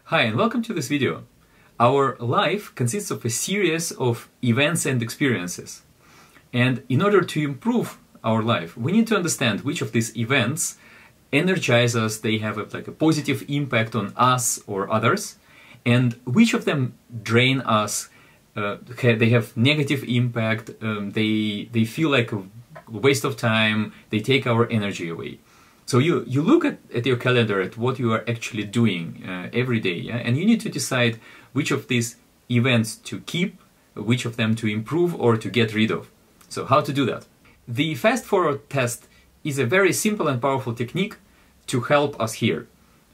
Hi and welcome to this video. Our life consists of a series of events and experiences. And in order to improve our life, we need to understand which of these events energize us, they have a positive impact on us or others, and which of them drain us, they have negative impact, they feel like a waste of time, they take our energy away. So you look at your calendar, at what you are actually doing every day, yeah? And you need to decide which of these events to keep, which of them to improve or to get rid of. So how to do that? The fast forward test is a very simple and powerful technique to help us here.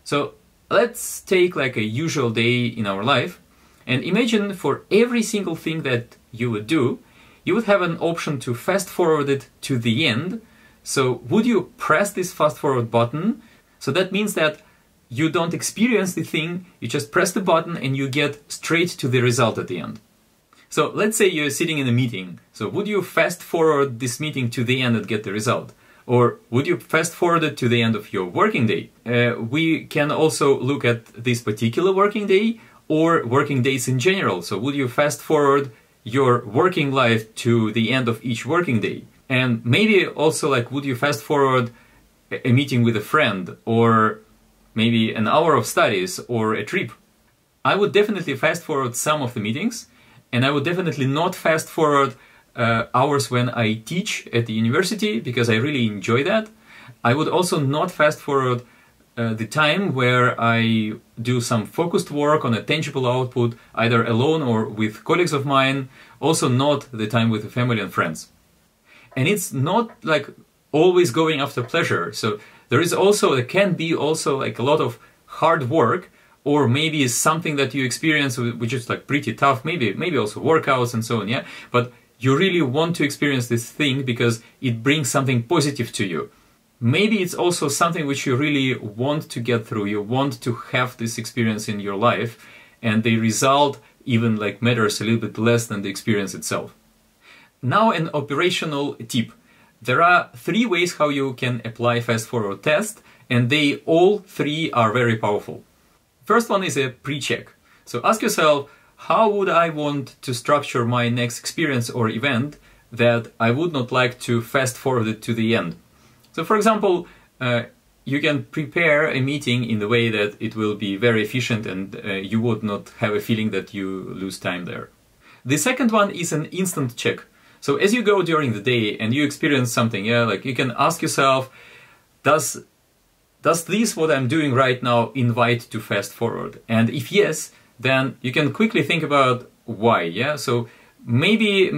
So let's take like a usual day in our life and imagine for every single thing that you would do, you would have an option to fast forward it to the end. So would you press this fast forward button? So that means that you don't experience the thing, you just press the button and you get straight to the result at the end. So let's say you're sitting in a meeting. So would you fast forward this meeting to the end and get the result? Or would you fast forward it to the end of your working day? We can also look at this particular working day or working days in general. So would you fast forward your working life to the end of each working day? And maybe also would you fast forward a meeting with a friend or maybe an hour of studies or a trip? I would definitely fast forward some of the meetings, and I would definitely not fast forward hours when I teach at the university because I really enjoy that. I would also not fast forward the time where I do some focused work on a tangible output, either alone or with colleagues of mine, also not the time with the family and friends. And it's not always going after pleasure. So there can be also a lot of hard work, or maybe something that you experience which is pretty tough, maybe also workouts and so on, yeah? But you really want to experience this thing because it brings something positive to you. Maybe it's also something which you really want to get through, you want to have this experience in your life, and the result even matters a little bit less than the experience itself. Now an operational tip. There are 3 ways how you can apply fast forward test, and they all 3 are very powerful. First one is a pre-check. So ask yourself, how would I want to structure my next experience or event that I would not like to fast forward it to the end? So for example, you can prepare a meeting in the way that it will be very efficient and you would not have a feeling that you lose time there. The second one is an instant check. So as you go during the day and you experience something, yeah, you can ask yourself, does this what I'm doing right now invite to fast forward? And if yes, then you can quickly think about why, yeah? So maybe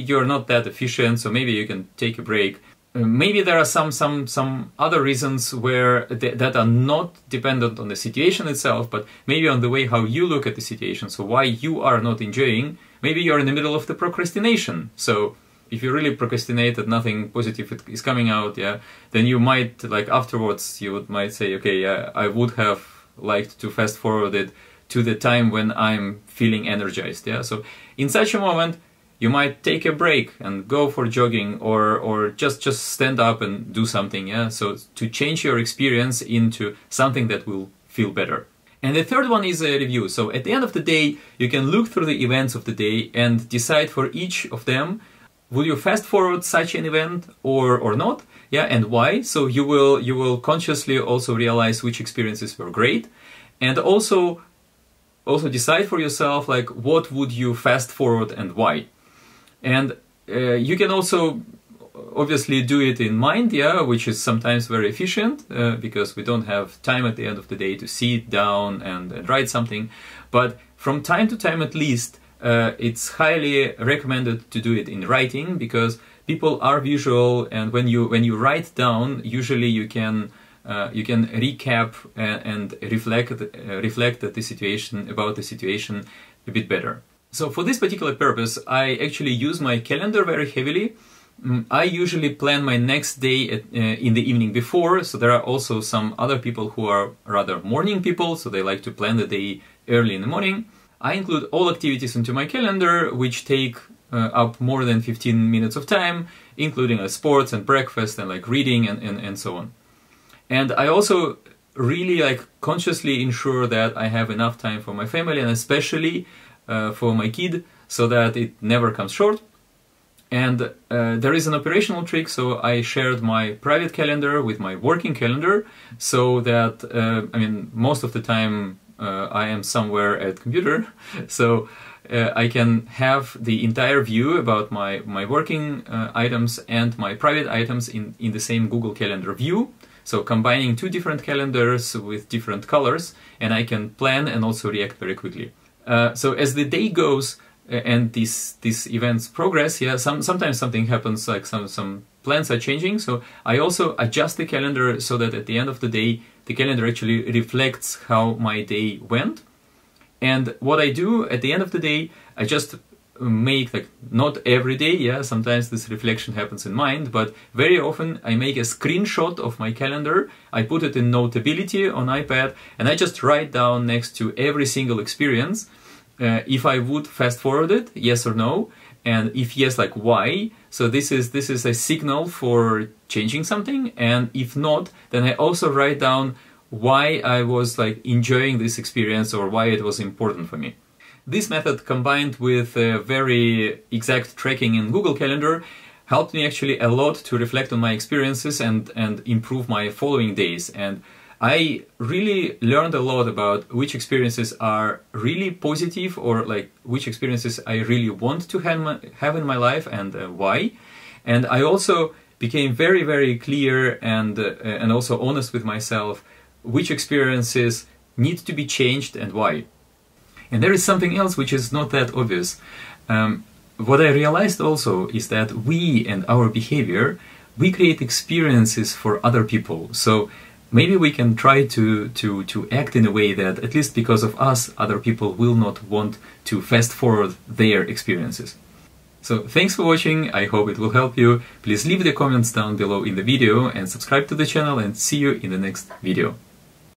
you're not that efficient, so maybe you can take a break. Maybe there are some other reasons where that are not dependent on the situation itself, but maybe on the way how you look at the situation. So why you are not enjoying. Maybe you're in the middle of the procrastination. So if you really procrastinate that nothing positive is coming out, yeah, then you might afterwards you might say, okay, yeah, I would have liked to fast forward it to the time when I'm feeling energized. Yeah, so in such a moment, you might take a break and go for jogging or just stand up and do something. Yeah, so to change your experience into something that will feel better. And the third one is a review. So at the end of the day, you can look through the events of the day and decide for each of them, will you fast forward such an event or not? Yeah, and why? So you will consciously also realize which experiences were great, and also decide for yourself what would you fast forward and why. And you can also obviously do it in mind, yeah, which is sometimes very efficient because we don't have time at the end of the day to sit down and write something. But from time to time at least, it's highly recommended to do it in writing because people are visual, and when you write down, usually you can recap and reflect at the situation about the situation a bit better. So for this particular purpose, I actually use my calendar very heavily. I usually plan my next day in the evening before, so there are also some other people who are rather morning people, so they like to plan the day early in the morning. I include all activities into my calendar, which take up more than 15 minutes of time, including sports and breakfast and reading and so on. And I also really like consciously ensure that I have enough time for my family, and especially for my kid, so that it never comes short. And there is an operational trick, so I shared my private calendar with my working calendar, so that, I mean, most of the time I am somewhere at computer, so I can have the entire view about my working items and my private items in the same Google Calendar view. So combining two different calendars with different colors, and I can plan and also react very quickly. So as the day goes, and these events progress, yeah, sometimes something happens, like some plans are changing, so I also adjust the calendar so that at the end of the day the calendar actually reflects how my day went. And what I do at the end of the day, I just make, like, not every day, yeah, sometimes this reflection happens in mind, but very often I make a screenshot of my calendar, I put it in Notability on iPad, and I just write down next to every single experience if I would fast forward it, yes or no, and if yes, like why. So this is a signal for changing something, and if not, then I also write down why I was like enjoying this experience or why it was important for me. This method, combined with very exact tracking in Google Calendar, helped me actually a lot to reflect on my experiences and improve my following days. And I really learned a lot about which experiences are really positive, or like which experiences I really want to have in my life, and why. And I also became very, very clear and also honest with myself which experiences need to be changed and why. And there is something else which is not that obvious. What I realized also is that we and our behavior, we create experiences for other people. So maybe we can try to act in a way that, at least because of us, other people will not want to fast forward their experiences. So thanks for watching, I hope it will help you. Please leave the comments down below in the video and subscribe to the channel, and see you in the next video.